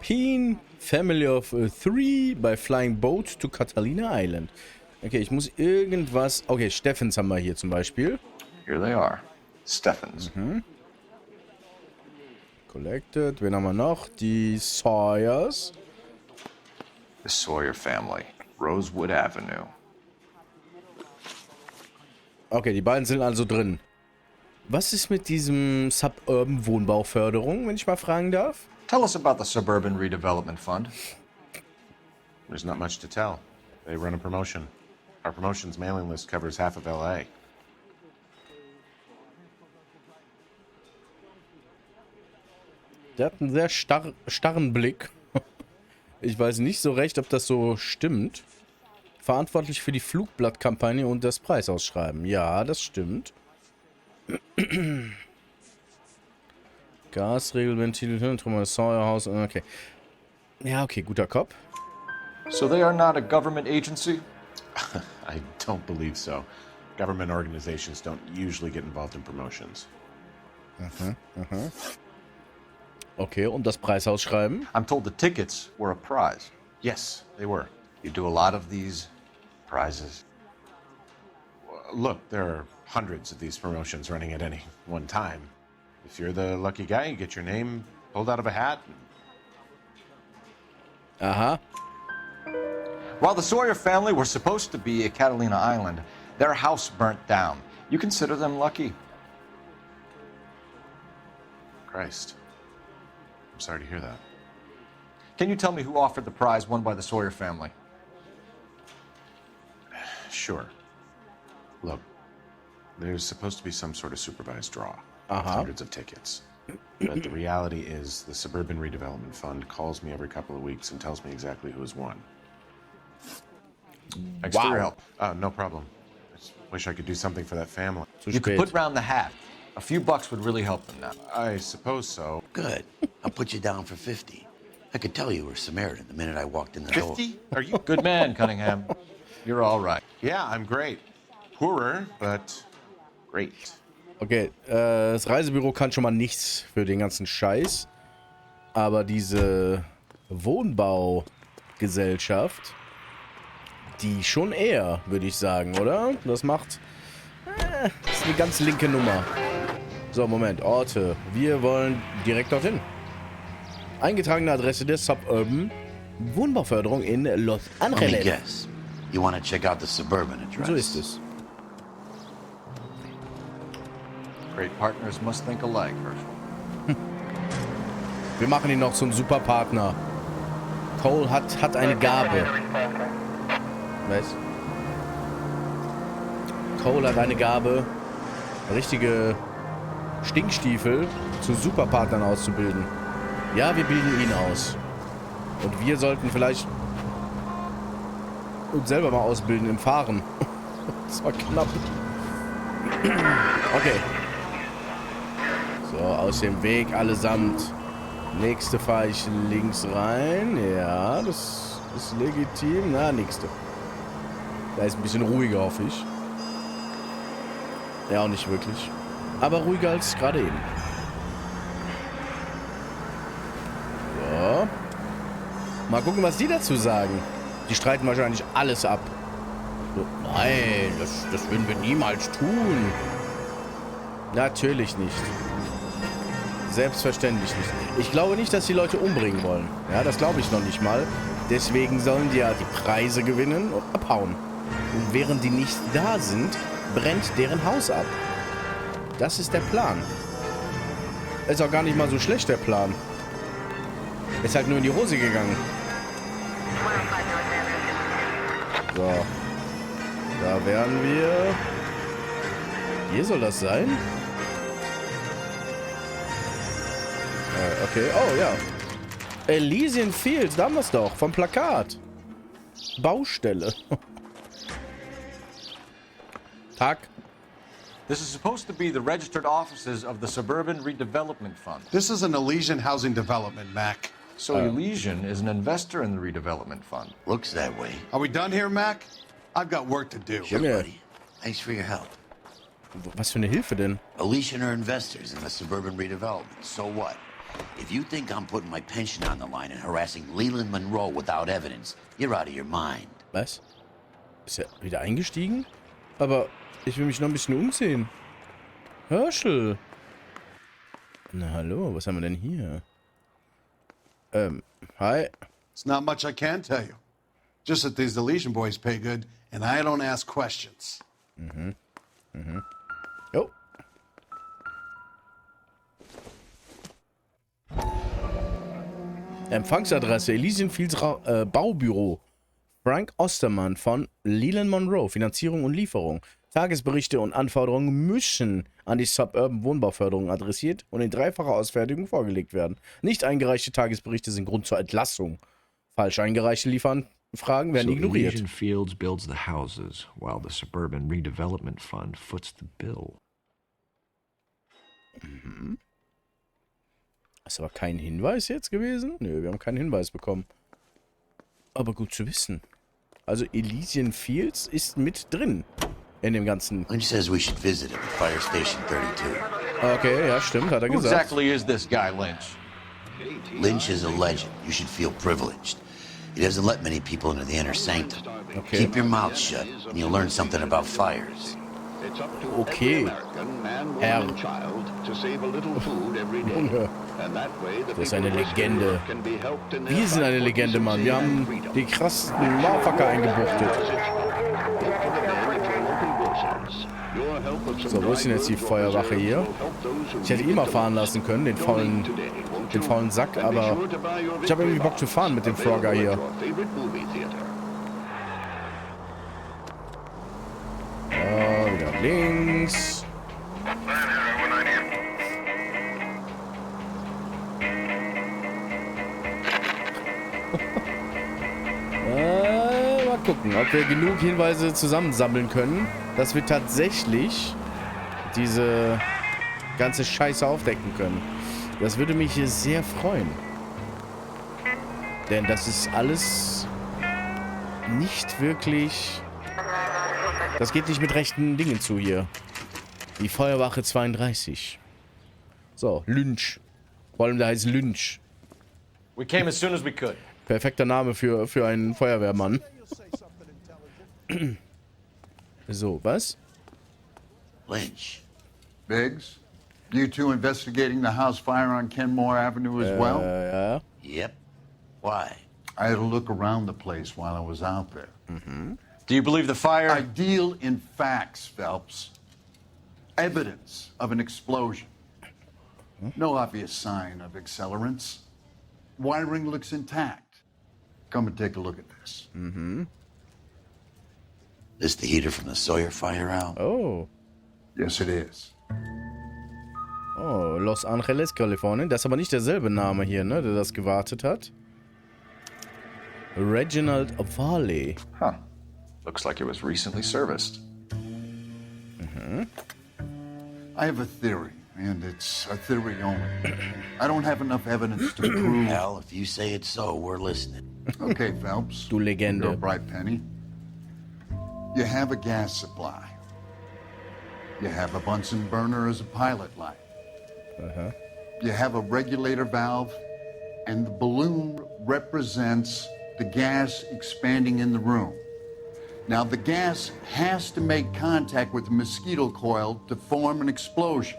Keen, Family of Three by Flying Boat to Catalina Island. Okay, ich muss irgendwas... Okay, Steffens haben wir hier zum Beispiel. Here they are. Steffens. Collected. Wen haben wir noch? Die Sawyers. The Sawyer family. Rosewood Avenue. Okay, die beiden sind also drin. Was ist mit diesem Suburban Wohnbauförderung, wenn ich mal fragen darf? Tell us about the Suburban Redevelopment Fund. There's not much to tell. They run a promotion. Our promotion's mailing list covers half of LA. Der hat einen sehr starren Blick. Ich weiß nicht so recht, ob das so stimmt. Verantwortlich für die Flugblattkampagne und das Preisausschreiben. Ja, das stimmt. Gasregelventil, Thomas Sawyer Haus, okay. Ja, okay, guter Kopf. So they are not a government agency? I don't believe so. Government organizations don't usually get involved in promotions. Okay, und das Preisausschreiben? I'm told the tickets were a prize. Yes, they were. You do a lot of these prizes. Look, there are hundreds of these promotions running at any one time. If you're the lucky guy, you get your name pulled out of a hat. Aha. While the Sawyer family were supposed to be at Catalina Island, their house burnt down. You consider them lucky? Christ. I'm sorry to hear that. Can you tell me who offered the prize won by the Sawyer family? Sure. Look, there's supposed to be some sort of supervised draw. With hundreds of tickets. But the reality is the Suburban Redevelopment Fund calls me every couple of weeks and tells me exactly who has won. Thanks for your help. No problem. I just wish I could do something for that family. You could put round the hat. A few bucks would really help them now. I suppose so. Good. I'll put you down for 50. I could tell you were Samaritan the minute I walked in the door. 50? Are you? Good man, Cunningham. You're all right. Yeah, I'm great. Poorer, but great. Okay, das Reisebüro kann schon mal nichts für den ganzen Scheiß. Aber diese Wohnbaugesellschaft, die schon eher, würde ich sagen, oder? Das macht... das ist eine ganz linke Nummer. So, Moment, Orte. Wir wollen direkt dorthin. Eingetragene Adresse der Suburban Wohnbauförderung in Los Let me Angeles. guess. You want to check out the suburban address? So ist es. Great partners must think alike, Herschel. Wir machen ihn noch zum Superpartner. Cole hat eine Gabe. Was? Cole hat eine Gabe, richtige Stinkstiefel zu Superpartnern auszubilden. Ja, wir bilden ihn aus. Und wir sollten vielleicht uns selber mal ausbilden im Fahren. Das war knapp. Okay. So, aus dem Weg allesamt. Nächste fahre ich links rein. Ja, das ist legitim. Na, nächste. Da ist ein bisschen ruhiger, hoffe ich. Ja, auch nicht wirklich. Aber ruhiger als gerade eben. So. Mal gucken, was die dazu sagen. Die streiten wahrscheinlich alles ab. So, nein, das würden wir niemals tun. Natürlich nicht. Selbstverständlich nicht. Ich glaube nicht, dass die Leute umbringen wollen. Ja, das glaube ich noch nicht mal. Deswegen sollen die ja die Preise gewinnen und abhauen. Und während die nicht da sind, brennt deren Haus ab. Das ist der Plan. Ist auch gar nicht mal so schlecht, der Plan. Ist halt nur in die Hose gegangen. So. Da wären wir. Hier soll das sein? Okay. Oh, ja. Elysian Fields, da haben wir es doch. Vom Plakat. Baustelle. Tag. This is supposed to be the registered offices of the Suburban Redevelopment Fund. This is an Elysian housing development, Mac. So Elysian is an investor in the redevelopment fund. Looks that way. Are we done here, Mac? I've got work to do. Sure, Yeah. buddy. Thanks for your help. Was für eine Hilfe denn? Elysian are investors in the suburban redevelopment. So what? If you think I'm putting my pension on the line and harassing Leland Monroe without evidence, you're out of your mind. Was? Ist er wieder eingestiegen? Aber ich will mich noch ein bisschen umsehen. Herschel. Na hallo, was haben wir denn hier? Hi. It's not much I can tell you. Just that these Elysian boys pay good, and I don't ask questions. Jo. Empfangsadresse Elysian Fields Baubüro. Frank Ostermann von Leland Monroe. Finanzierung und Lieferung. Tagesberichte und Anforderungen müssen an die Suburban Wohnbauförderung adressiert und in dreifacher Ausfertigung vorgelegt werden. Nicht eingereichte Tagesberichte sind Grund zur Entlassung. Falsch eingereichte Lieferanfragen werden ignoriert. Elysian Fields builds the houses, while the Suburban Redevelopment Fund foots the bill. Ist aber kein Hinweis jetzt gewesen? Nö, wir haben keinen Hinweis bekommen. Aber gut zu wissen. Also Elysian Fields ist mit drin in dem Ganzen. Lynch says we should visit him at Fire Station 32. Okay, ja, stimmt, hat er Who gesagt. exactly is this guy, Lynch? Lynch is a legend. You should feel privileged. He doesn't let many people into the inner sanctum. Okay. Keep your mouth shut, and you'll learn something about fires. Okay. Herr. Junge. Das ist eine Legende. Wir sind eine Legende, Mann. Wir haben die krassesten Motherfucker eingebuchtet. So, wo ist denn jetzt die Feuerwache hier? Ich hätte ihn mal fahren lassen können, den faulen Sack, aber ich habe irgendwie Bock zu fahren mit dem Frogger hier. Wieder links. Mal gucken, ob wir genug Hinweise zusammensammeln können, dass wir tatsächlich diese ganze Scheiße aufdecken können. Das würde mich sehr freuen. Denn das ist alles nicht wirklich... Das geht nicht mit rechten Dingen zu hier. Die Feuerwache 32. So, Lynch. Vor allem der heißt Lynch. We came as soon as we could. Perfekter Name für einen Feuerwehrmann. So, was? Lynch. Biggs, you two investigating the house fire on Kenmore Avenue as well? Ja. Yep. Why? I had a look around the place while I was out there. Do you believe the fire? I deal in facts, Phelps. Evidence of an explosion. No obvious sign of accelerants. Wiring looks intact. Come and take a look at this. This the heater from the Sawyer fire out? Oh. Yes, it is. Oh, Los Angeles, Kalifornien. Das ist aber nicht derselbe Name hier, ne, der das gewartet hat. Reginald Varley. Huh. Looks like it was recently serviced. I have a theory, and it's a theory only. I don't have enough evidence to prove... Hell, if you say it's so, we're listening. Okay, Phelps. Du Legende. You're a bright penny. You have a gas supply. You have a Bunsen burner as a pilot light. You have a regulator valve, and the balloon represents the gas expanding in the room. Now, the gas has to make contact with the mosquito coil to form an explosion.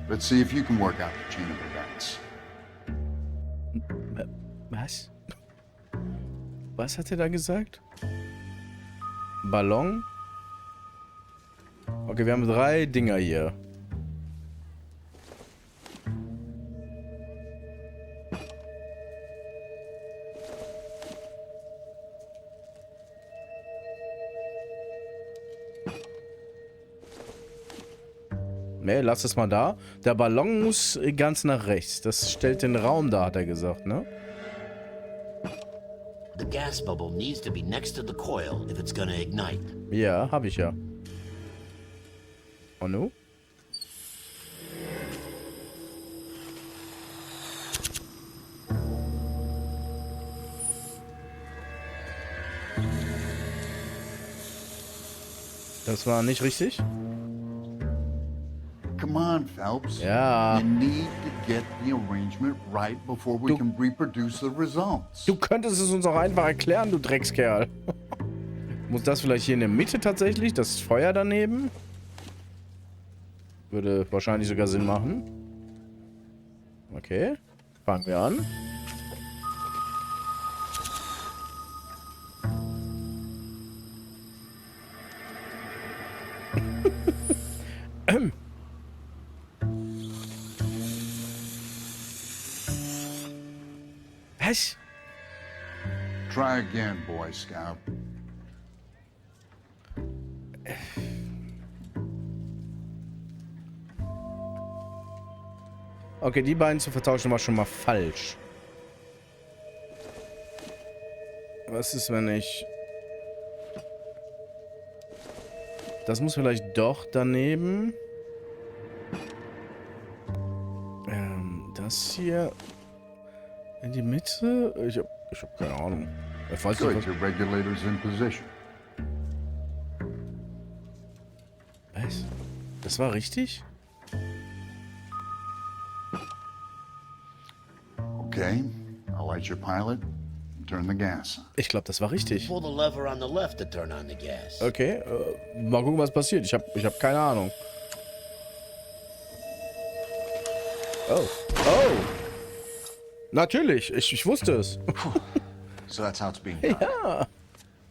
Let's see if you can work out the chain of events. Was? Was hat er da gesagt? Ballon? Okay, wir haben 3 Dinger hier. Ne, lass es mal da. Der Ballon muss ganz nach rechts. Das stellt den Raum dar, hat er gesagt, ne? The gas bubble needs to be next to the coil if it's gonna ignite. Ja, hab ich ja. Oh no? Das war nicht richtig? come on, Phelps. Ja. You need to get the arrangement right before we can reproduce the results. Du könntest es uns auch einfach erklären, du Dreckskerl. Muss das vielleicht hier in der Mitte tatsächlich? Das Feuer daneben? Würde wahrscheinlich sogar Sinn machen. Okay. Fangen wir an. Was? Try again, Boy Scout. Okay, die beiden zu vertauschen war schon mal falsch. Was ist, wenn ich... Das muss vielleicht doch daneben. Das hier... In die Mitte? Ich hab keine Ahnung. Falls Good, your regulator's in position. Was? Das war richtig? Okay, I'll light your pilot and turn the gas on. Ich glaube, das war richtig. Pull the lever on the left to turn on the gas. Okay, mal gucken, was passiert. Ich hab keine Ahnung. Oh. Oh! Natürlich, ich wusste es. So that's how it's being done. Ja.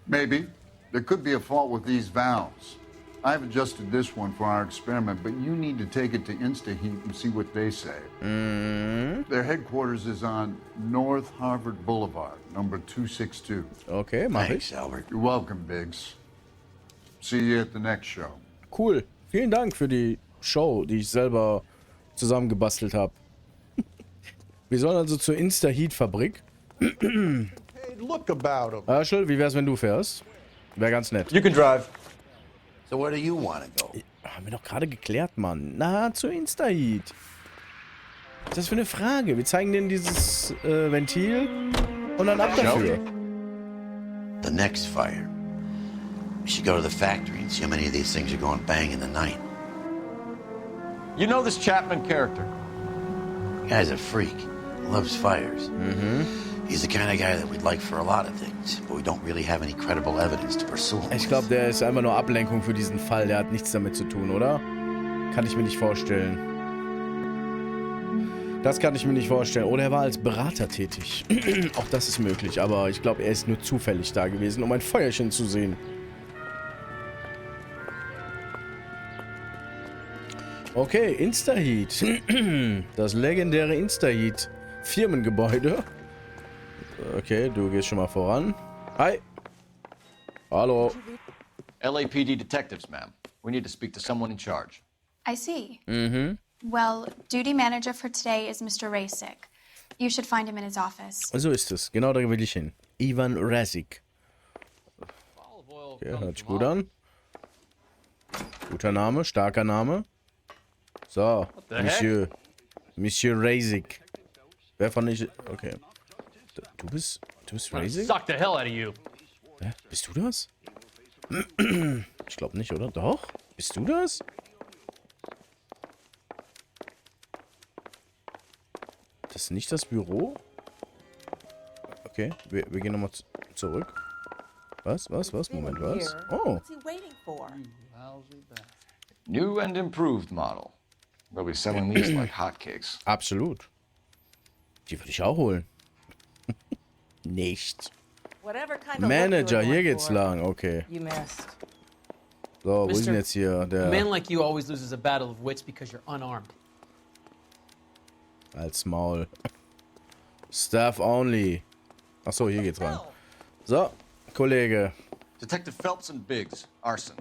Maybe. There could be a fault with these valves. I've adjusted this one for our experiment, but you need to take it to InstaHeat and see what they say. Their headquarters is on North Harvard Boulevard, number 262. Okay, mach Thanks, ich. Albert. You're welcome, Biggs. See you at the next show. Cool. Vielen Dank für die Show, die ich selber zusammengebastelt habe. Wir sollen also zur Insta-Heat-Fabrik. Hey, look about him. Herschel, wie wär's, wenn du fährst? Wäre ganz nett. You can drive. So where do you want to go? Haben wir doch gerade geklärt, Mann. Na, zur Insta-Heat. Was ist das für eine Frage? Wir zeigen denen dieses Ventil und dann ab dafür. The next fire. We should go to the factory and see how many of these things are going bang in the night. You know this Chapman character? The guy's a freak. Loves fires. He's the kind of guy that we'd like for a lot of things, but we don't really have any credible evidence to pursue him. Ich glaube, der ist einfach nur Ablenkung für diesen Fall. Der hat nichts damit zu tun, oder? Kann ich mir nicht vorstellen. Das kann ich mir nicht vorstellen. Oder er war als Berater tätig. Auch das ist möglich, aber ich glaube, er ist nur zufällig da gewesen, um ein Feuerchen zu sehen. Okay, Instaheat. Das legendäre Instaheat Firmengebäude. Okay, du gehst schon mal voran. Hi. Hallo. LAPD detectives, ma'am. We need to speak to someone in charge. I see. Well, duty manager for today is Mr. Rasik. You should find him in his office. So ist es. Genau da will ich hin. Ivan Rasik. Okay, hört sich gut an. Guter Name, starker Name. So, Monsieur Rasik. Wer von ich... Okay. Du bist Rasik? Suck the hell out of you. Hä? Bist du das? Ich glaube nicht, oder? Doch? Bist du das? Das ist nicht das Büro? Okay, wir gehen nochmal zurück. Was? Moment, was? Oh. New and improved model. We'll be selling these like hotcakes. Absolut. Die würde ich auch holen. Nicht. Manager, hier geht's lang. Okay. So, wo ist denn jetzt hier der... A man like you always loses a battle of wits because you're unarmed. Als Maul. Staff only. Achso, hier geht's rein. So, Kollege. Detective Phelps and Biggs, arson.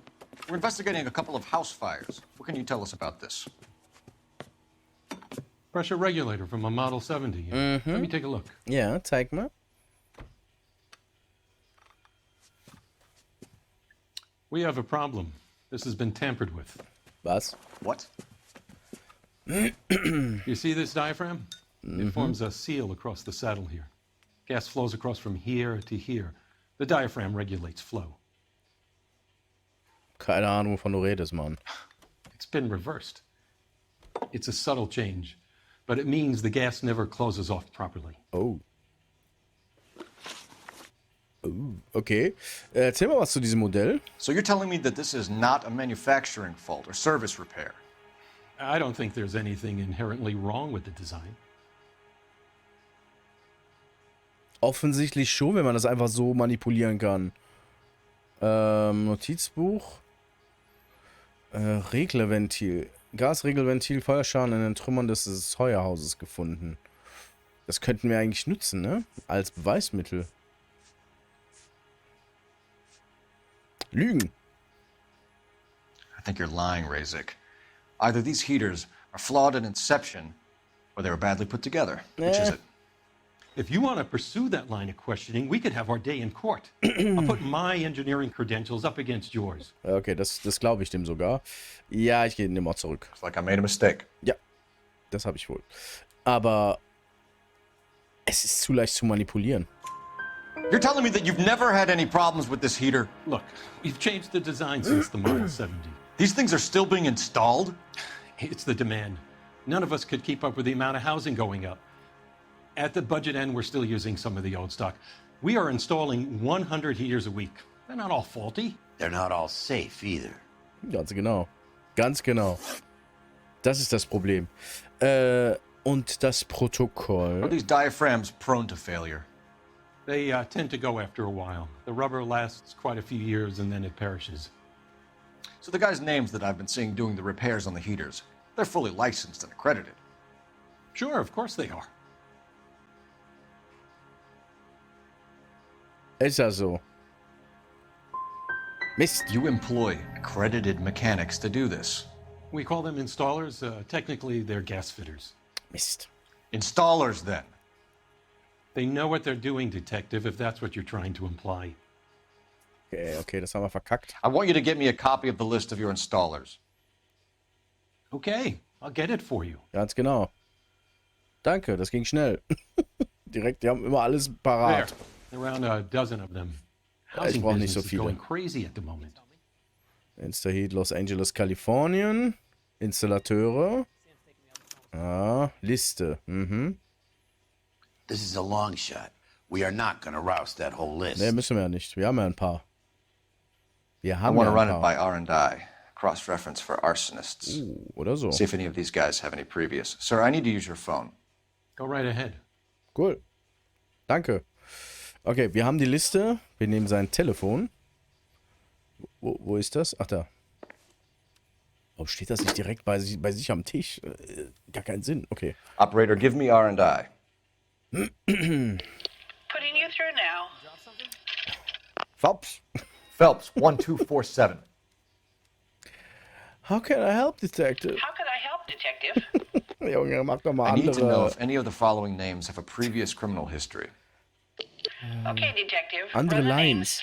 We're investigating a couple of house fires. What can you tell us about this? Pressure regulator from a Model 70. Let me take a look. Ja, zeig mal. We have a problem. This has been tampered with. Was? What? You see this diaphragm? It forms a seal across the saddle here. Gas flows across from here to here. The diaphragm regulates flow. Keine Ahnung, wovon du redest, Mann. It's been reversed. It's a subtle change, but it means the gas never closes off properly. Oh. Okay. Erzähl mal was zu diesem Modell. So you're telling me that this is not a manufacturing fault or service repair? I don't think there's anything inherently wrong with the design. Offensichtlich schon, wenn man das einfach so manipulieren kann. Notizbuch. Reglerventil. Gasregelventil, Feuerschaden in den Trümmern des Heuerhauses gefunden. Das könnten wir eigentlich nutzen, ne? Als Beweismittel. Lügen. I think you're lying, Razik. Either these heaters are flawed at inception, or they were badly put together. Which is it? If you want to pursue that line of questioning, we could have our day in court. I'll put my engineering credentials up against yours. Okay, das glaube ich dem sogar. Ja, ich gehe in den Ort zurück. It's like I made a mistake. Ja, das habe ich wohl. Aber es ist zu leicht zu manipulieren. You're telling me that you've never had any problems with this heater? Look, we've changed the design since the Model 70. These things are still being installed? It's the demand. None of us could keep up with the amount of housing going up. At the budget end, we're still using some of the old stock. We are installing 100 heaters a week. They're not all faulty. They're not all safe either. Ganz genau. Ganz genau. Das ist das Problem. Und das Protokoll. Are these diaphragms prone to failure? They tend to go after a while. The rubber lasts quite a few years and then it perishes. So the guys' names that I've been seeing doing the repairs on the heaters, they're fully licensed and accredited. Sure, of course they are. Ist ja so. Mist. You employ accredited mechanics to do this. We call them installers. Technically, they're gas fitters. Mist. Installers, then. They know what they're doing, Detective, if that's what you're trying to imply. Okay, das haben wir verkackt. I want you to get me a copy of the list of your installers. Okay, I'll get it for you. Ganz genau. Danke, das ging schnell. Direkt, die haben immer alles parat. There, around a dozen of them. Ich brauche nicht so Is viele. going crazy at the moment. Instaheat Los Angeles, Kalifornien. Installateure. Ah, Liste. Mhm. This is a long shot. We are not going to roust that whole list. Ne, müssen wir ja nicht. Wir haben ja ein paar. Wir I haben want ja to ein run it paar. by R&I. Cross-reference for arsonists. Oder so. See if any of these guys have any previous. Sir, I need to use your phone. Go right ahead. Cool. Danke. Okay, wir haben die Liste. Wir nehmen sein Telefon. Wo ist das? Ach, da. Warum steht das nicht direkt bei sich am Tisch? Gar keinen Sinn. Okay. Operator, give me R&I. Putting you through now. Phelps. Phelps, 1247. How can I help, Detective? How can I help, Detective? Junge, mach doch mal I need to know andere. if any of the following names have a previous criminal history. Okay, Detective. Andere Run the Lines.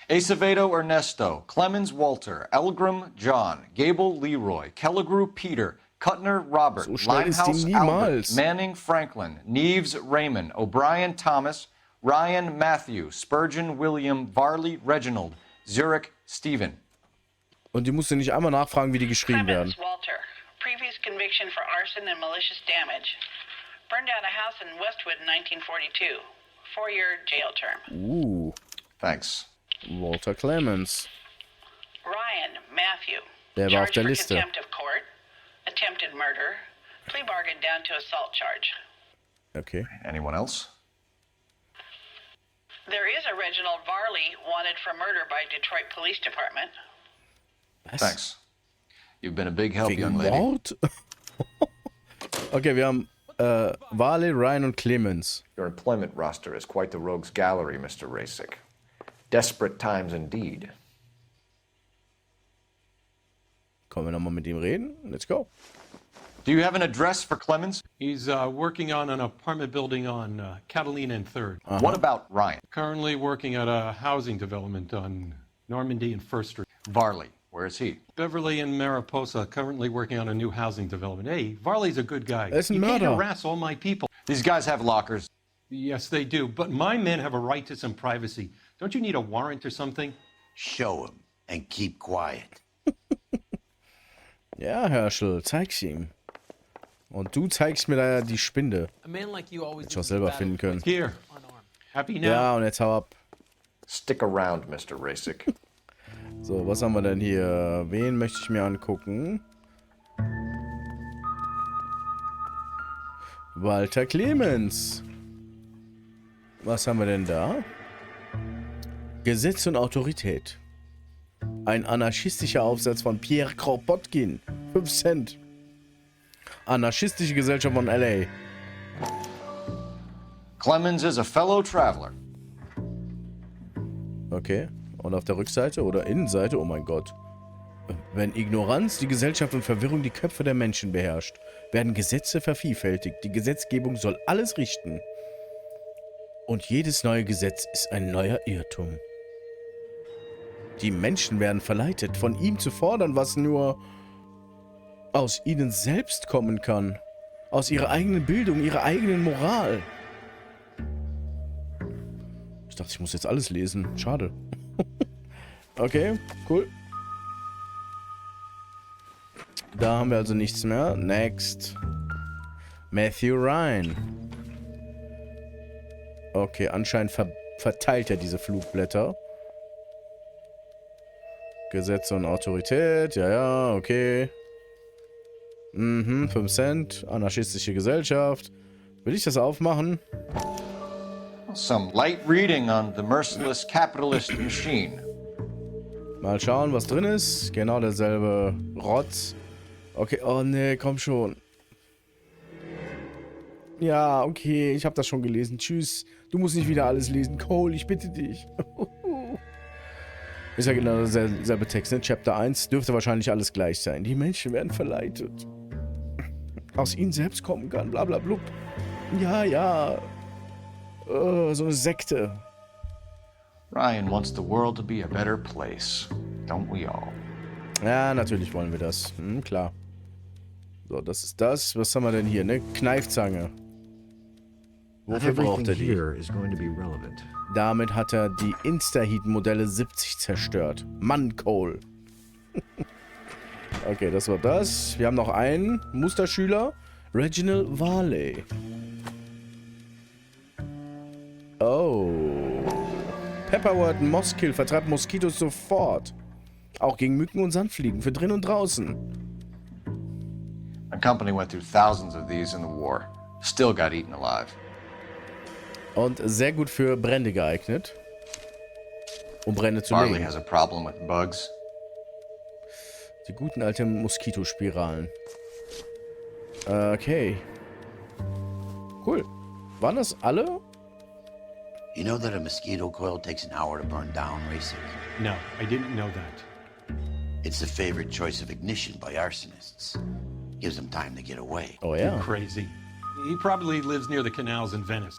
Acevedo Ernesto, Clemens Walter, Elgram John, Gable Leroy, Kelligrew Peter, Cutner Robert, So schnell ist die Limehouse Albert, niemals. Manning Franklin, Neves Raymond, O'Brien Thomas, Ryan Matthew, Spurgeon William, Varley Reginald, Zurich Stephen. Und die musst du nicht einmal nachfragen, wie die geschrieben werden. Clemens Walter. Previous conviction for arson and malicious damage. Burned down a house in Westwood in 1942. 4-year jail term. Thanks. Walter Clemens. Ryan Matthew. Der war auf Charged der for Liste. contempt of court. Attempted murder. Plea bargain down to assault charge. Okay. Anyone else? There is a Reginald Varley wanted for murder by Detroit Police Department. Was? Thanks. You've been a big help, Wegen young lady. Mord? Okay, wir haben Varley, Ryan und Clemens. Your employment roster is quite the rogues gallery, Mr. Rasick. Desperate times indeed. Können wir nochmal mit ihm reden? Let's go. Do you have an address for Clemens? He's working on an apartment building on Catalina and 3rd. What about Ryan? Currently working at a housing development on Normandy and 1st Street. Varley, where is he? Beverly and Mariposa, currently working on a new housing development. Hey, Varley's a good guy. Er ist ein You can't Mörder. harass all my people. These guys have lockers. Yes, they do. But my men have a right to some privacy. Don't you need a warrant or something? Show him and keep quiet. Ja, Herschel, zeig's ihm. Und du zeigst mir da die Spinde. Hätte ich auch selber finden können. Here. Happy now. Ja, und jetzt hau ab. Stick around, Mr. Rasic. So, was haben wir denn hier? Wen möchte ich mir angucken? Walter Clemens. Was haben wir denn da? Gesetz und Autorität. Ein anarchistischer Aufsatz von Pierre Kropotkin. 5 Cent. Anarchistische Gesellschaft von LA. Clemens is a fellow traveler. Okay. Und auf der Rückseite oder Innenseite, oh mein Gott. Wenn Ignoranz die Gesellschaft und Verwirrung die Köpfe der Menschen beherrscht, werden Gesetze vervielfältigt. Die Gesetzgebung soll alles richten. Und jedes neue Gesetz ist ein neuer Irrtum. Die Menschen werden verleitet, von ihm zu fordern, was nur aus ihnen selbst kommen kann. Aus ihrer eigenen Bildung, ihrer eigenen Moral. Ich dachte, ich muss jetzt alles lesen. Schade. Okay, cool. Da haben wir also nichts mehr. Next. Matthew Ryan. Okay, anscheinend verteilt er diese Flugblätter. Gesetze und Autorität. Ja, okay. 5 Cent. Anarchistische Gesellschaft. Will ich das aufmachen? Some light reading on the merciless capitalist machine. Mal schauen, was drin ist. Genau derselbe Rotz. Okay, oh nee, komm schon. Ja, okay, ich habe das schon gelesen. Tschüss. Du musst nicht wieder alles lesen. Cole, ich bitte dich. Ist ja genau derselbe Text, ne? Chapter 1 dürfte wahrscheinlich alles gleich sein. Die Menschen werden verleitet. Aus ihnen selbst kommen kann, bla bla blub. Ja, ja. So eine Sekte. Ryan wants the world to be a better place. Don't we all? Ja, natürlich wollen wir das. Klar. So, das ist das. Was haben wir denn hier? Eine Kneifzange. Wofür braucht er die? Damit hat er die Instaheat-Modelle 70 zerstört. Mann, Cole. Okay, das war das. Wir haben noch einen Musterschüler. Reginald Varley. Oh. Pepperwort Moskill vertreibt Moskitos sofort. Auch gegen Mücken und Sandfliegen, für drin und draußen. My company went through thousands of these in the war. Still got eaten alive. Und sehr gut für Brände geeignet. Um Brände zu Barley legen. has a problem with bugs. Die guten alten Moskitospiralen. Okay. Cool. Waren das alle? You know that a mosquito coil takes an hour to burn down, Rasic? No, I didn't know that. It's the favorite choice of ignition by arsonists. Gives them time to get away. Oh yeah. You're crazy. He probably lives near the canals in Venice.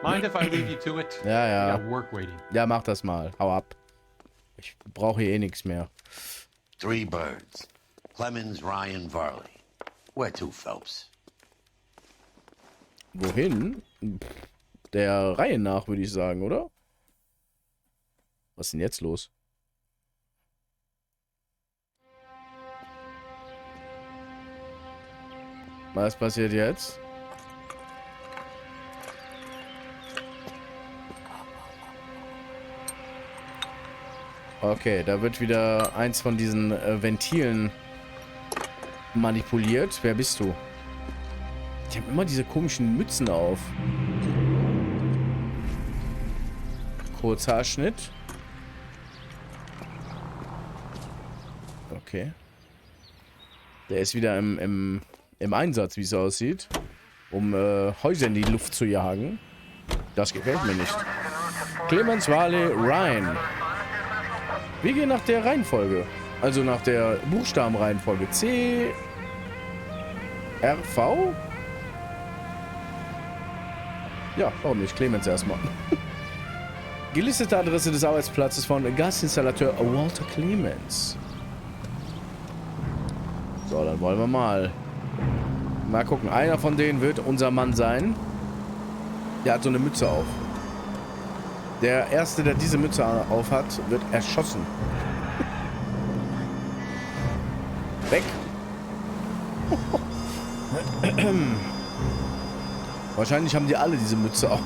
Mind if I leave you to it? Ja, ja. I got work waiting. Ja, mach das mal. Hau ab. Ich brauche hier eh nichts mehr. 3 birds. Clemens, Ryan, Varley. Where to, Phelps? Wohin? Der Reihe nach, würde ich sagen, oder? Was ist denn jetzt los? Was passiert jetzt? Okay, da wird wieder eins von diesen Ventilen manipuliert. Wer bist du? Die haben immer diese komischen Mützen auf. Kurzhaarschnitt. Okay. Der ist wieder im Einsatz, wie es aussieht. Um Häuser in die Luft zu jagen. Das gefällt mir nicht. Clemens, Varley, Ryan. Wir gehen nach der Reihenfolge. Also nach der Buchstabenreihenfolge. C. R. V. Ja, warum nicht? Clemens erstmal. Gelistete Adresse des Arbeitsplatzes von Gasinstallateur Walter Clemens. So, dann wollen wir mal. Mal gucken. Einer von denen wird unser Mann sein. Der hat so eine Mütze auf. Der Erste, der diese Mütze auf hat, wird erschossen. Weg. Wahrscheinlich haben die alle diese Mütze auf.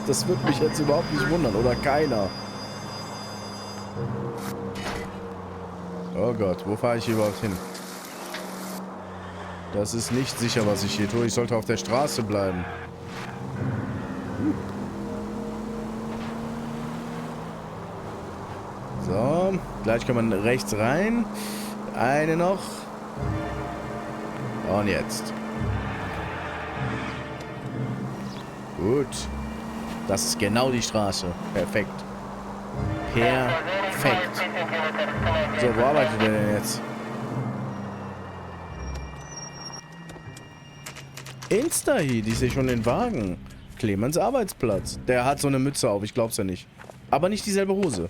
Das würde mich jetzt überhaupt nicht wundern. Oder keiner. Oh Gott, wo fahre ich hier überhaupt hin? Das ist nicht sicher, was ich hier tue. Ich sollte auf der Straße bleiben. So, gleich kann man rechts rein. Eine noch. Und jetzt. Gut. Das ist genau die Straße. Perfekt. Perfekt. So, wo arbeitet der denn jetzt? Insta-Heat, ich sehe schon den Wagen. Clemens Arbeitsplatz. Der hat so eine Mütze auf, ich glaub's ja nicht. Aber nicht dieselbe Hose.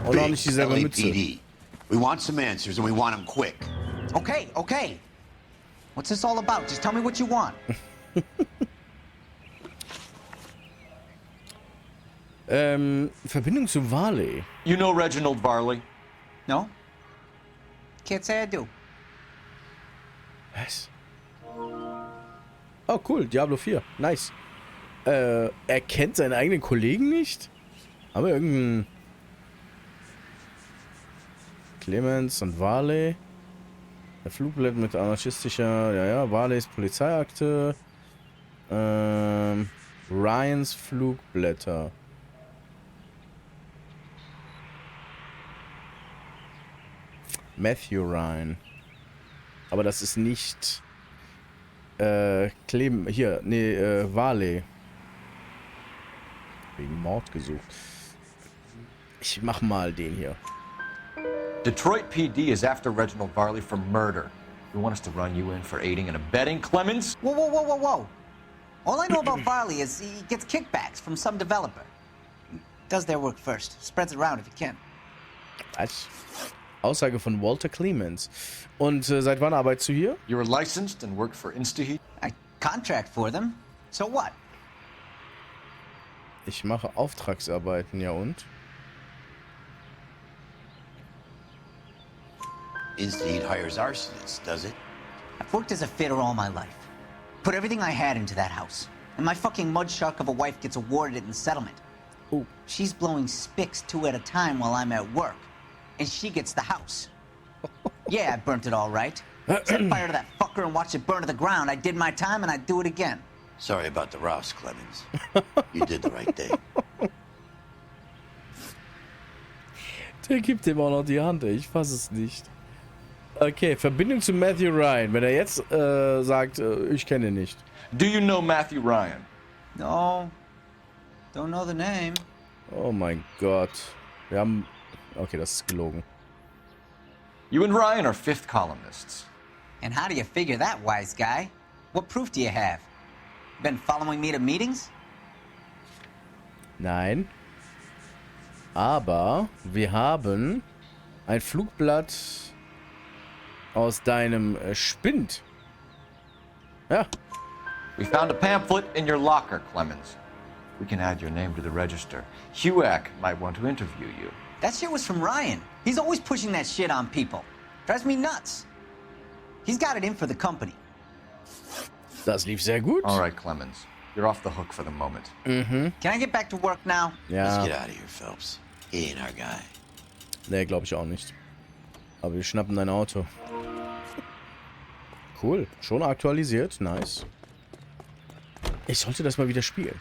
Und auch nicht dieselbe Mütze. LAPD. We want some answers and we want them quick. Okay, okay. What's this all about? Just tell me what you want. Verbindung zu Varley. You know Reginald Varley? No? Can't say I do. Was? Oh, cool. Diablo 4. Nice. Er kennt seinen eigenen Kollegen nicht? Haben wir irgendeinen... Clemens und Varley. Der Flugblatt mit anarchistischer... Ja, Varleys Polizeiakte. Ryans Flugblätter. Matthew Ryan. Aber das ist nicht... Varley. Wegen Mord gesucht. Ich mach mal den hier. Detroit PD is after Reginald Varley for murder. You want us to run you in for aiding and abetting, Clemens? Whoa, whoa, whoa, whoa, whoa. All I know about Varley is he gets kickbacks from some developer. Does their work first. Spreads it around if he can. Was? Aussage von Walter Clemens. Und seit wann arbeitest du hier? You were licensed and worked for InstaHeat? I contract for them. So what? Ich mache Auftragsarbeiten, ja und? InstaHeat hires arsonists, does it? I've worked as a fitter all my life. Put everything I had into that house. And my fucking mud shark of a wife gets awarded it in settlement. Ooh. She's blowing spics 2 at a time while I'm at work. And she gets the house. Yeah, I burnt it all right. Set fire to that fucker and watch it burn to the ground. I did my time and I'd do it again. Sorry about the Ross, Clemens. You did the right thing. Der gibt ihm auch noch die Hand, ey. Ich fass es nicht. Okay, Verbindung zu Matthew Ryan. Wenn er jetzt sagt, ich kenne ihn nicht. Do you know Matthew Ryan? No. Don't know the name. Oh mein Gott. Wir haben... Okay, das ist gelogen. You and Ryan are fifth columnists. And how do you figure that, wise guy? What proof do you have? Been following me to meetings? Nein. Aber wir haben ein Flugblatt aus deinem Spind. Ja. We found a pamphlet in your locker, Clemens. We can add your name to the register. HUAC might want to interview you. That shit was from Ryan. He's always pushing that shit on people. Drives me nuts. He's got it in for the company. Das lief sehr gut. All right, Clemens. You're off the hook for the moment. Can I get back to work now? Ja. Let's get out of here, Phelps. He ain't our guy. Nee, glaube ich auch nicht. Aber wir schnappen dein Auto. Cool. Schon aktualisiert. Nice. Ich sollte das mal wieder spielen.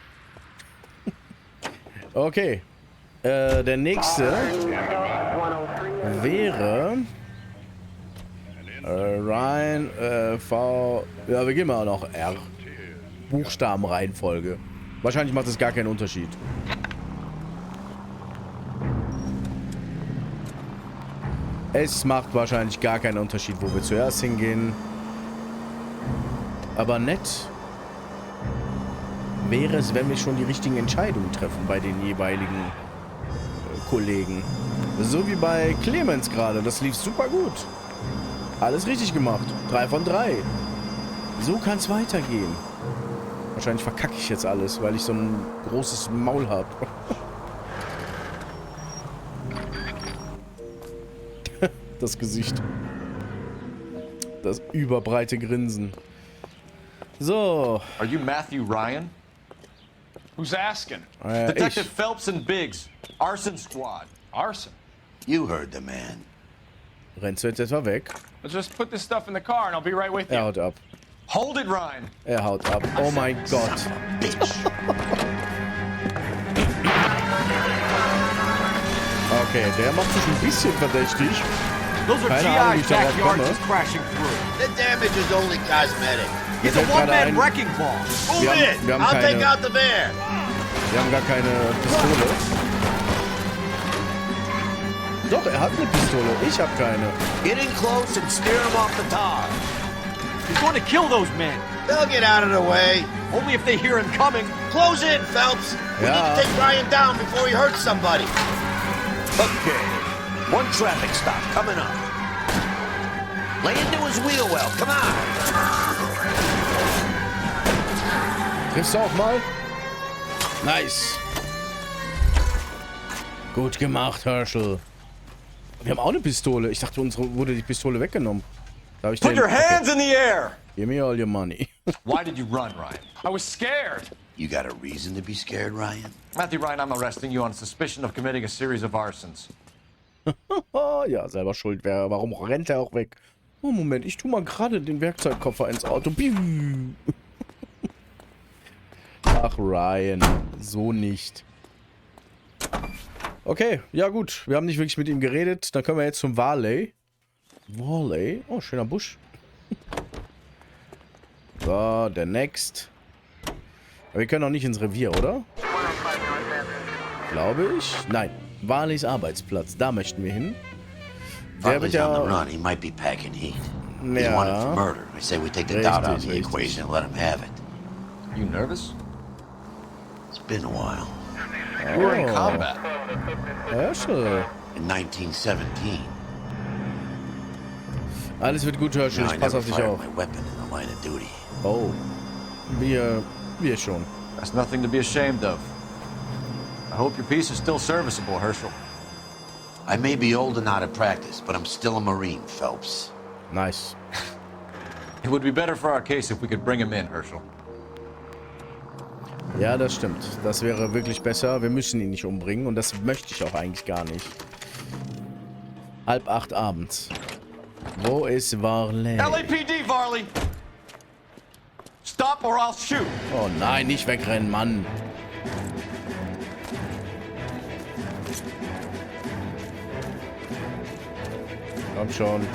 Okay. Der nächste wäre Ryan V. Ja, wir gehen mal noch R. Buchstabenreihenfolge. Wahrscheinlich macht es gar keinen Unterschied. Es macht wahrscheinlich gar keinen Unterschied, wo wir zuerst hingehen. Aber nett wäre es, wenn wir schon die richtigen Entscheidungen treffen bei den jeweiligen Kollegen. So wie bei Clemens gerade. Das lief super gut. Alles richtig gemacht. 3 von 3. So kann es weitergehen. Wahrscheinlich verkacke ich jetzt alles, weil ich so ein großes Maul habe. Das Gesicht. Das überbreite Grinsen. So. Are you Matthew Ryan? Who's asking? Detective Phelps and Biggs. Arson Squad. Arson? You heard the man. Rennst du jetzt etwa weg? Let's just put this stuff in the car and I'll be right with you. Er haut ab. Hold it, Ryan. Er haut ab. Oh mein Gott. Okay, der macht sich ein bisschen verdächtig. Keine Ahnung, wie ich darauf komme. The damage is only cosmetic. He's a one-man wrecking ball. Move in. I'll take out the van. Wir haben gar keine Pistole. Doch, er hat eine Pistole. Ich habe keine. Get in close and steer him off the tar. He's going to kill those men. They'll get out of the way. Only if they hear him coming. Close in, Phelps. We need to take Ryan down before he hurts somebody. Okay. One traffic stop coming up. Lay into his wheel well. Come on. Triffst du auch mal? Nice. Gut gemacht, Herschel. Wir haben auch eine Pistole. Ich dachte, unsere wurde die Pistole weggenommen. Da hab ich Put your hands in the air. Give me all your money. Why did you run, Ryan? I was scared. You got a reason to be scared, Ryan? Matthew Ryan, I'm arresting you on suspicion of committing a series of arsons. Ja, selber schuld. Warum rennt er auch weg? Oh, Moment, ich tue mal gerade den Werkzeugkoffer ins Auto. Ach, Ryan. So nicht. Okay, ja gut. Wir haben nicht wirklich mit ihm geredet. Dann können wir jetzt zum Varley. Varley? Oh, schöner Busch. So, der Next. Aber wir können auch nicht ins Revier, oder? Glaube ich. Nein. Varleys Arbeitsplatz. Da möchten wir hin. Der wird ja... on the run. He might be packing heat. He's wanted for murder. I say we take the doubt out of the equation and let him have it. You nervous? It's been a while. You were in combat. Herschel. In 1917. Alles wird gut, Herschel. Ich passe auf dich auf. My weapon in the line of duty. Oh. Wir schon. That's nothing to be ashamed of. I hope your piece is still serviceable, Herschel. I may be old and out of practice, but I'm still a Marine, Phelps. Nice. It would be better for our case if we could bring him in, Herschel. Ja, das stimmt. Das wäre wirklich besser. Wir müssen ihn nicht umbringen und das möchte ich auch eigentlich gar nicht. 7:30 abends. Wo ist Varley? LAPD, Varley! Stop or I'll shoot! Oh nein, nicht wegrennen, Mann. Komm schon.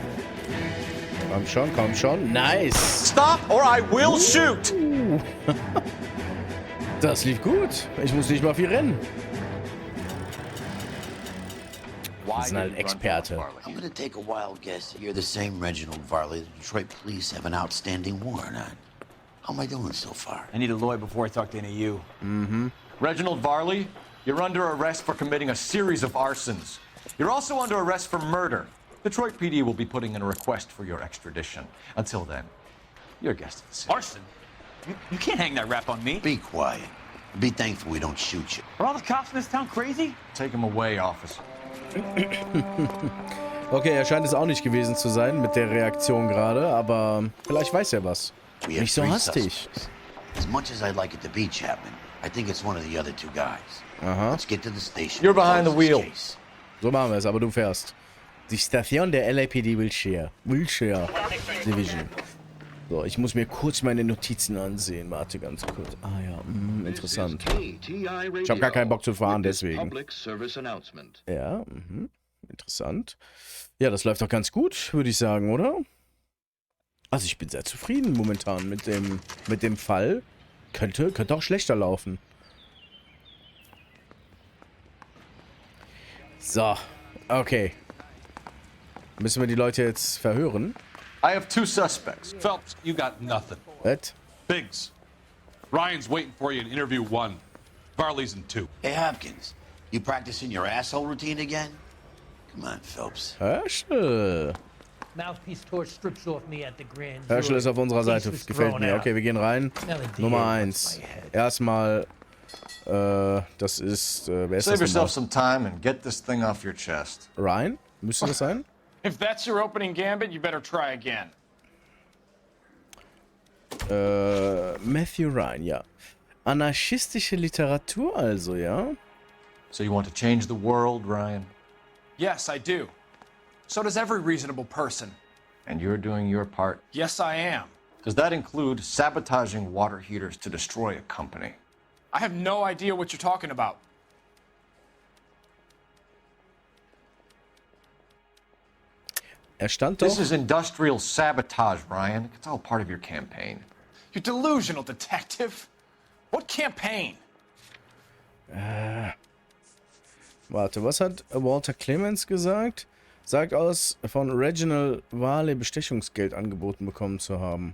Komm schon, komm schon. Nice. Stop or I will shoot! Das lief gut. Ich muss nicht mal viel rennen. Wir sind halt Experte. I'm gonna take a wild guess that you're the same Reginald Varley the Detroit police have an outstanding warrant on. How am I doing so far? I need a lawyer before I talk to any of you. Reginald Varley, you're under arrest for committing a series of arsons. You're also under arrest for murder. Detroit PD will be putting in a request for your extradition. Until then, you're a guest of the city. Arson? You can't hang that rap on me. Be quiet. Be thankful we don't shoot you. Are all the cops in this town crazy? Take him away, officer. Okay, er scheint es auch nicht gewesen zu sein mit der Reaktion gerade, aber vielleicht weiß er was. Nicht so hastig. As much as I'd like it to be Chapman, I think it's one of the other two guys. Aha. Let's get to the station. You're behind the wheel. So machen wir es, aber du fährst. Die Station der LAPD Wilshire Division. So, ich muss mir kurz meine Notizen ansehen. Warte ganz kurz. Ah ja, interessant. Ich habe gar keinen Bock zu fahren, deswegen. Ja, interessant. Ja, das läuft doch ganz gut, würde ich sagen, oder? Also ich bin sehr zufrieden momentan mit dem Fall. Könnte auch schlechter laufen. So, okay. Müssen wir die Leute jetzt verhören? I have two suspects. Phelps, you got nothing. What? Biggs, Ryan's waiting for you in interview 1. Varley's in 2. Hey, Hopkins, you practicing your asshole routine again? Come on, Phelps. Herschel. Mouthpiece torch strips off me at the grand. Herschel ist auf unserer Seite. Gefällt mir. Okay, wir gehen rein. Nummer 1. Erstmal, das ist, wer ist Save das yourself some time and get this thing off your chest. Ryan? Müsste das sein? If that's your opening gambit, you better try again. Matthew Ryan, ja. Anarchistische Literatur also, ja? So you want to change the world, Ryan? Yes, I do. So does every reasonable person. And you're doing your part? Yes, I am. Does that include sabotaging water heaters to destroy a company? I have no idea what you're talking about. Stand doch. This is industrial sabotage, Ryan. It's all part of your campaign. You're delusional, detective. What campaign? Warte, was hat Walter Clemens gesagt? Sagt aus, von Reginald Varley Bestechungsgeld angeboten bekommen zu haben.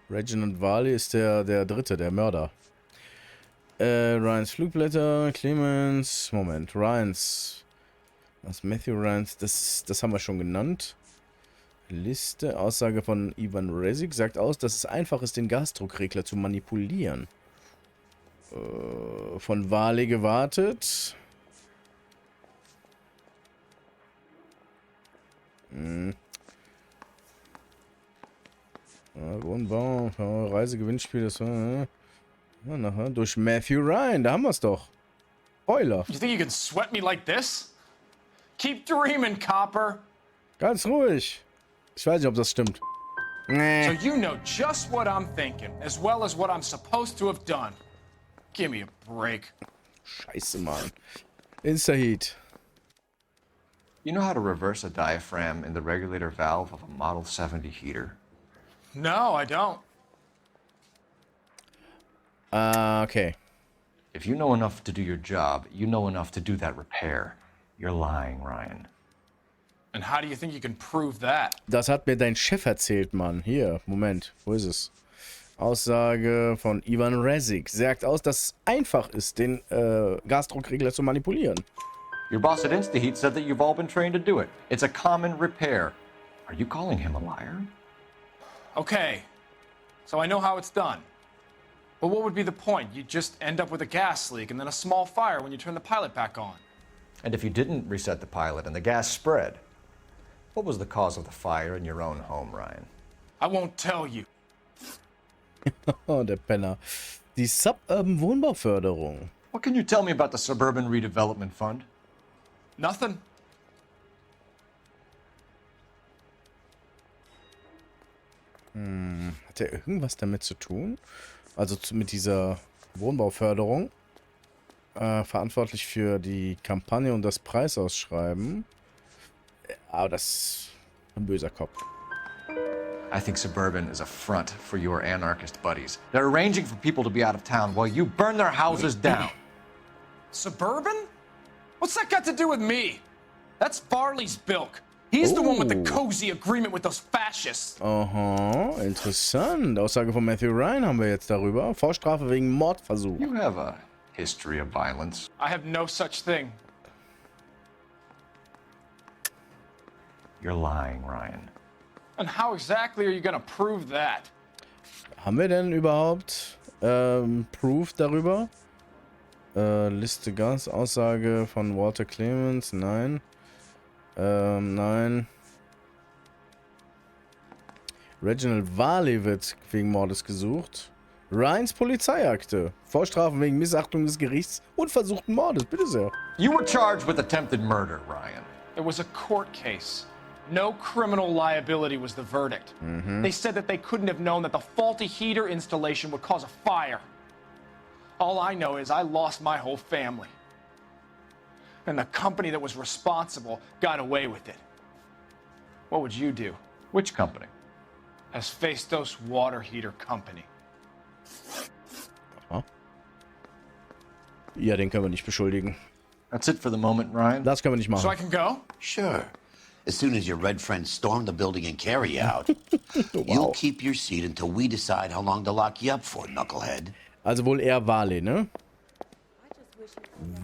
Reginald Varley ist der Dritte, der Mörder. Ryans Flugblätter, Clemens, Moment, Ryans, was Matthew Ryans, das haben wir schon genannt. Liste, Aussage von Ivan Resik sagt aus, dass es einfach ist, den Gasdruckregler zu manipulieren. Von Varley gewartet. Wohnbau, Reisegewinnspiel, das war nachher durch Matthew Ryan, da haben wir es doch. Spoiler. You think you can sweat me like this? Keep dreaming, copper. Ganz ruhig. Ich weiß nicht, ob das stimmt. So you know just what I'm thinking, as well as what I'm supposed to have done. Give me a break. Scheiße, Mann. Insta-Heat. You know how to reverse a diaphragm in the regulator valve of a Model 70 heater? No, I don't. Okay. If you know enough to do your job, you know enough to do that repair. You're lying, Ryan. And how do you think you can prove that? Das hat mir dein Chef erzählt, Mann. Hier, Moment, wo ist es? Aussage von Ivan Resik. Sagt aus, dass es einfach ist, den Gasdruckregler zu manipulieren. Your boss at InstaHeat said that you've all been trained to do it. It's a common repair. Are you calling him a liar? Okay, so I know how it's done. But what would be the point? You just end up with a gas leak and then a small fire when you turn the pilot back on. And if you didn't reset the pilot and the gas spread, what was the cause of the fire in your own home, Ryan? I won't tell you. Oh, der Penner. Die Suburban Wohnbauförderung. What can you tell me about the Suburban Redevelopment Fund? Nothing. Hat er irgendwas damit zu tun? Also mit dieser Wohnbauförderung. Verantwortlich für die Kampagne und das Preisausschreiben. Aber das ist ein böser Kopf. I think Suburban is a front for your anarchist buddies. They're arranging for people to be out of town while you burn their houses down. Suburban? What's that got to do with me? That's Varley's bilk. He's the one with the cozy agreement with those fascists. Aha, interessant. Aussage von Matthew Ryan haben wir jetzt darüber. Vorstrafe wegen Mordversuch. You have a history of violence. I have no such thing. You're lying, Ryan. And how exactly are you gonna prove that? Haben wir denn überhaupt Proof darüber? Liste Gas, Aussage von Walter Clemens, nein. Nein. Reginald Varley wird wegen Mordes gesucht. Ryans Polizeiakte. Vorstrafen wegen Missachtung des Gerichts und versuchten Mordes. Bitte sehr. You were charged with attempted murder, Ryan. It was a court case. No criminal liability was the verdict. They said that they couldn't have known that the faulty heater installation would cause a fire. All I know is I lost my whole family. And the company that was responsible got away with it. What would you do? Which company? Hephaestus Water Heater Company. Aha. Ja, den können wir nicht beschuldigen. That's it for the moment, Ryan. Das können wir nicht machen. So I can go? Sure. As soon as your red friends storm the building and carry out, you'll keep your seat until we decide how long to lock you up for, knucklehead. Also wohl eher Varley, ne?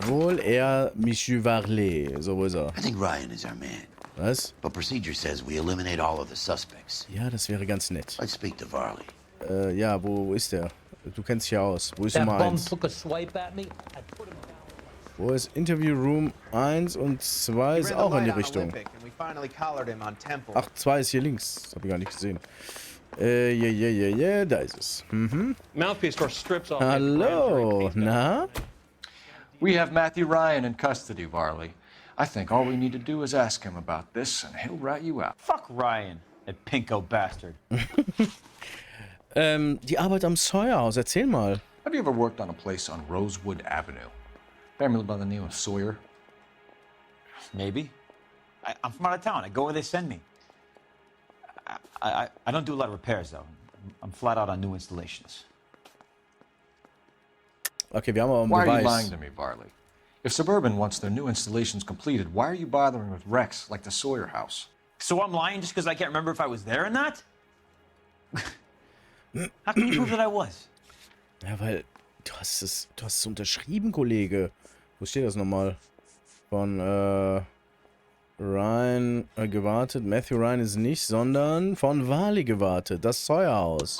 Wohl eher Monsieur Varley, so ist er. I think Ryan is our man. Was? But procedure says we eliminate all of the suspects. Ja, das wäre ganz nett. Let's speak to Varley. Ja, wo ist der? Du kennst dich ja aus. Wo ist Nummer 1? Wo ist Interview Room 1 und 2 ist auch in die Richtung. Ach, 2 ist hier links. Das habe ich gar nicht gesehen. Da ist es. Mouthpiece store strips off. Hallo, na? We have Matthew Ryan in custody, Varley. I think all we need to do is ask him about this, and he'll rat you out. Fuck Ryan, that pinko bastard. Die Arbeit am Sawyer-Haus, erzähl mal. Have you ever worked on a place on Rosewood Avenue? Family by the name of Sawyer? Maybe. I'm from out of town. I go where they send me. I don't do a lot of repairs, though. I'm flat out on new installations. Okay, wir haben aber einen Why are you Beweis. lying to me, Varley? If Suburban wants their new installations completed, why are you bothering with wrecks like the Sawyer house? So I'm lying just because I can't remember if I was there or not? How can you prove that I was? Ja, weil du hast es unterschrieben, Kollege. Wo steht das nochmal? Von Ryan gewartet. Matthew Ryan ist nicht, sondern von Varley gewartet. Das Sawyer-Haus.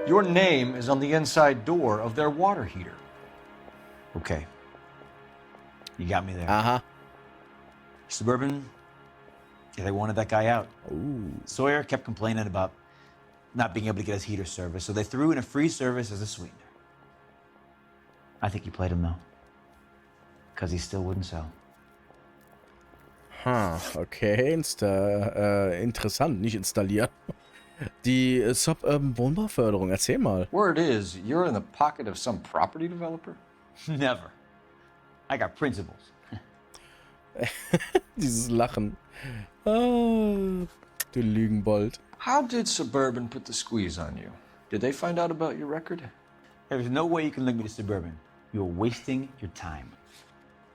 Your name is on the inside door of their water heater. Okay. You got me there. Aha. Suburban, yeah, they wanted that guy out. Ooh. Sawyer kept complaining about not being able to get his heater service, so they threw in a free service as a sweetener. I think he played him, though. Because he still wouldn't sell. Okay, interessant, nicht installieren. Die Suburban Wohnbauförderung, erzähl mal. Word is, you're in the pocket of some property developer? Never. I got principles. Dieses Lachen. Ah, du Lügenbold. How did Suburban put the squeeze on you? Did they find out about your record? There's no way you can link me to Suburban. You're wasting your time.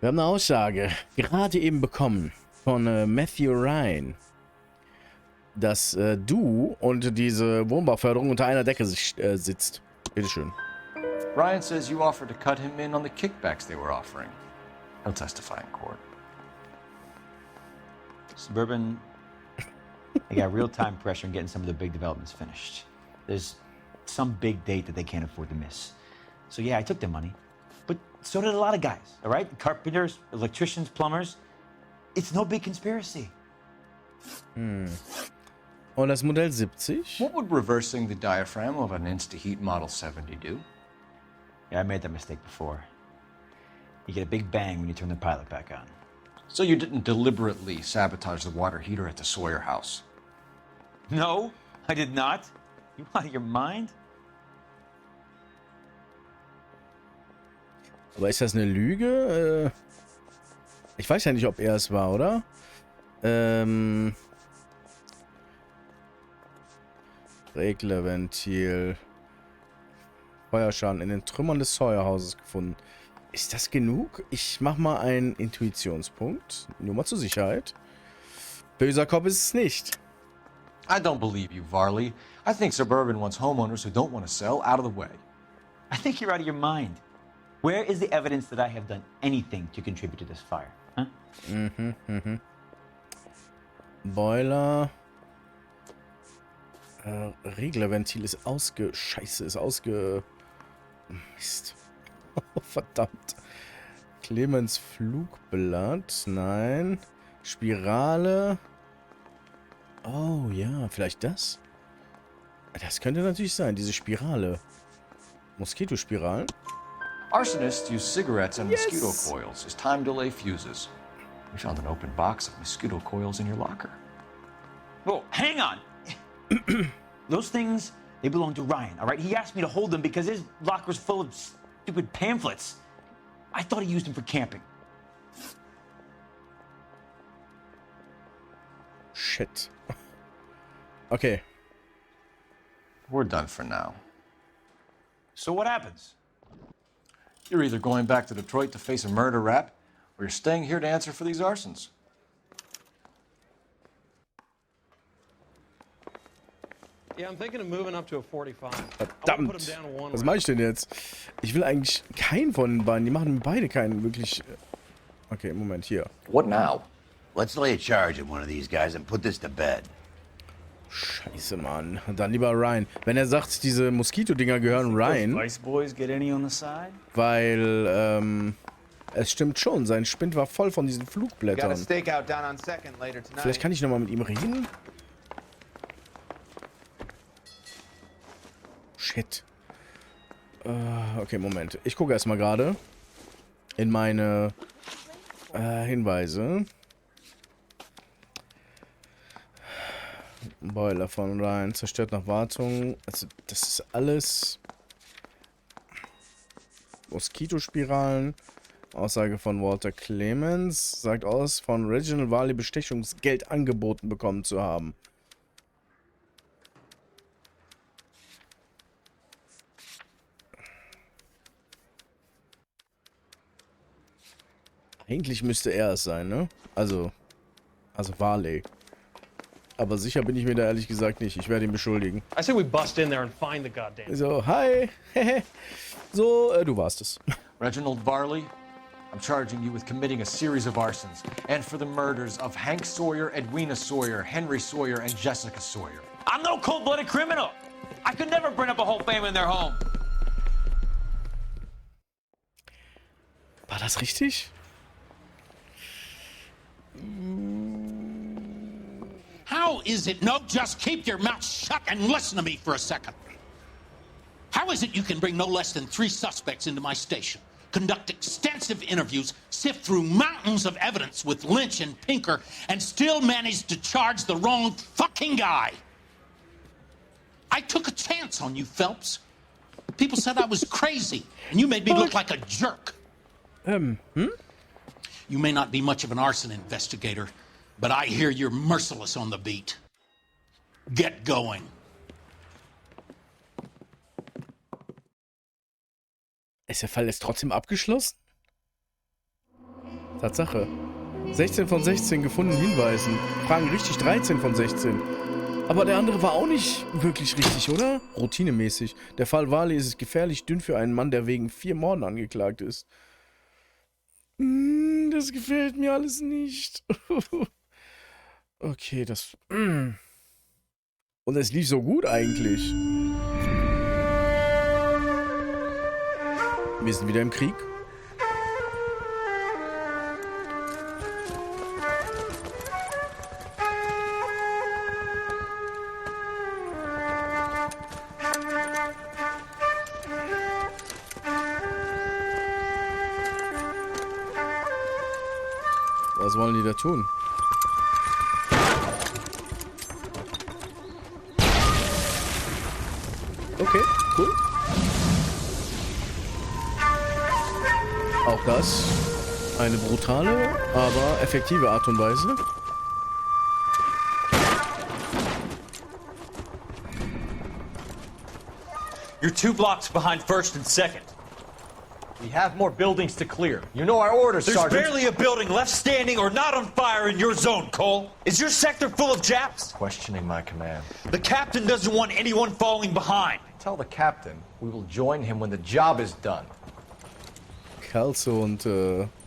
Wir haben eine Aussage gerade eben bekommen von Matthew Ryan, dass du und diese Wohnbauförderung unter einer Decke sitzt. Bitteschön. Ryan says you offered to cut him in on the kickbacks they were offering. He'll testify in court. Suburban, they got real-time pressure on getting some of the big developments finished. There's some big date that they can't afford to miss. So yeah, I took their money. But so did a lot of guys, all right? Carpenters, electricians, plumbers. It's no big conspiracy. Und das Modell 70? What would reversing the diaphragm of an Insta-Heat Model 70 do? Yeah, I made that mistake before. You get a big bang when you turn the pilot back on. So you didn't deliberately sabotage the water heater at the Sawyer house? No, I did not. You out of your mind? Aber ist das eine Lüge? Ich weiß ja nicht, ob er es war, oder? Reglerventil. Feuerschaden in den Trümmern des Sawyer-Hauses gefunden. Ist das genug? Ich mach mal einen Intuitionspunkt. Nur mal zur Sicherheit. Böser Kopf ist es nicht. I don't believe you, Varley. I think Suburban wants homeowners who don't want to sell out of the way. I think you're out of your mind. Where is the evidence that I have done anything to contribute to this fire? Huh? Boiler. Reglerventil ist Scheiße, ist Mist. Verdammt. Clemens Flugblatt. Nein. Spirale. Oh ja, vielleicht das? Das könnte natürlich sein, diese Spirale. Moskitospiralen. Arsonists use cigarettes and mosquito coils as time delay fuses. We found an open box of mosquito coils in your locker. Whoa, hang on! Those things, they belong to Ryan, all right? He asked me to hold them because his locker's full of stupid pamphlets. I thought he used them for camping. Shit. Okay. We're done for now. So what happens? You're either going back to Detroit to face a murder rap, or you're staying here to answer for these arsons. Yeah, I'm thinking of moving up to a 45. Verdammt. Was mache ich denn jetzt? Ich will eigentlich keinen von den beiden. Die machen mir beide keinen wirklich... Okay, Moment, hier. What now? Let's lay a charge on one of these guys and put this to bed. Scheiße, Mann. Dann lieber Ryan. Wenn er sagt, diese Moskito-Dinger gehören Ryan... Weil, es stimmt schon. Sein Spind war voll von diesen Flugblättern. Vielleicht kann ich nochmal mit ihm reden? shit. Okay, Moment. Ich gucke erstmal gerade in meine Hinweise. Boiler von rein, zerstört nach Wartung. Also, das ist alles Moskitospiralen. Aussage von Walter Clemens. Sagt aus, von Reginald Varley Bestechungsgeld angeboten bekommen zu haben. Eigentlich müsste er es sein, ne? Also Varley. Aber sicher bin ich mir da ehrlich gesagt nicht. Ich werde ihn beschuldigen. I say we bust in there and find the goddamn. So, hi. So, du warst es. Reginald Varley, I'm charging you with committing a series of arsons and for the murders of Hank Sawyer, Edwina Sawyer, Henry Sawyer, and Jessica Sawyer. I'm no cold-blooded criminal. I could never bring up a whole family in their home. War das richtig? How is it? No, just keep your mouth shut and listen to me for a second. How is it you can bring no less than 3 suspects into my station, conduct extensive interviews, sift through mountains of evidence with Lynch and Pinker, and still manage to charge the wrong fucking guy? I took a chance on you, Phelps. People said I was crazy, and you made me look like a jerk. You may not be much of an arson investigator, but I hear you're merciless on the beat. Get going. Ist der Fall jetzt trotzdem abgeschlossen? Tatsache. 16 von 16 gefundenen Hinweisen. Fragen richtig 13 von 16. Aber der andere war auch nicht wirklich richtig, oder? Routinemäßig. Der Fall Varley ist gefährlich dünn für einen Mann, der wegen 4 Morden angeklagt ist. Das gefällt mir alles nicht. Okay, das... Und es lief so gut eigentlich. Wir sind wieder im Krieg. Was wollen die da tun? Okay, cool. Auch das eine brutale, aber effektive Art und Weise. You're 2 blocks behind first and second. We have more buildings to clear. You know our orders, There's Sergeant. barely a building left standing or not on fire in your zone, Cole. Is your sector full of Japs? Questioning my command. The captain doesn't want anyone falling behind. Tell the captain we will join him when the job is done. Kelso und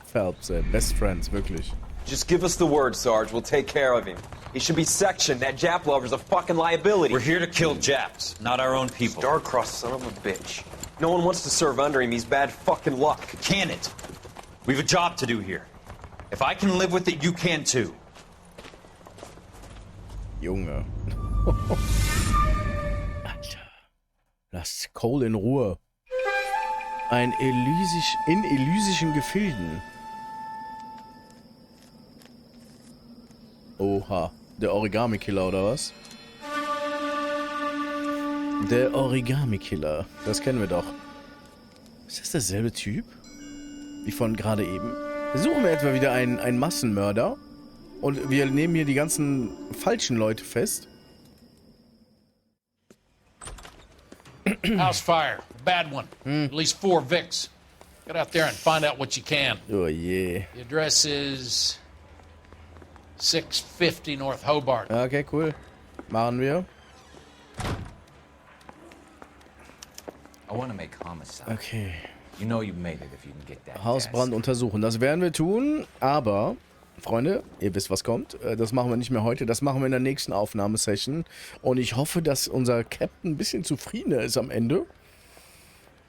Phelps, best friends, wirklich. Just give us the word, Sarge. We'll take care of him. He should be sectioned. That Jap lover's a fucking liability. We're here to kill Japs, not our own people. Star-crossed son of a bitch. No one wants to serve under him. He's bad fucking luck. Can it? We have a job to do here. If I can live with it, you can too. Junge. Alter. Lass Cole in Ruhe. In elysischen Gefilden. Oha. Der Origami-Killer, oder was? Der Origami-Killer. Das kennen wir doch. Ist das derselbe Typ? Wie von gerade eben? Suchen wir etwa wieder einen Massenmörder? Und wir nehmen hier die ganzen falschen Leute fest? House fire. Bad one. At least 4 Vicks. Get out there and find out what you can. Oh, yeah. The address is 650 North Hobart. Okay, cool. Machen wir. I want to make homicide. Okay. You know you made it if you can get that. Hausbrand untersuchen. Das werden wir tun, aber, Freunde, ihr wisst, was kommt. Das machen wir nicht mehr heute, das machen wir in der nächsten Aufnahmesession. Und ich hoffe, dass unser Captain ein bisschen zufriedener ist am Ende.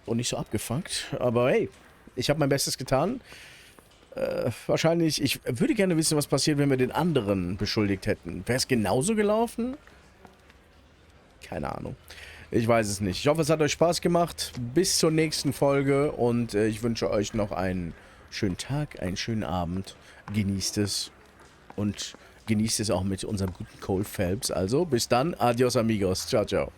Und nicht so abgefuckt. Aber hey, ich habe mein Bestes getan. Wahrscheinlich, ich würde gerne wissen, was passiert, wenn wir den anderen beschuldigt hätten. Wäre es genauso gelaufen? Keine Ahnung. Ich weiß es nicht. Ich hoffe, es hat euch Spaß gemacht. Bis zur nächsten Folge und ich wünsche euch noch einen schönen Tag, einen schönen Abend. Genießt es und genießt es auch mit unserem guten Cole Phelps. Also, bis dann. Adios, amigos. Ciao, ciao.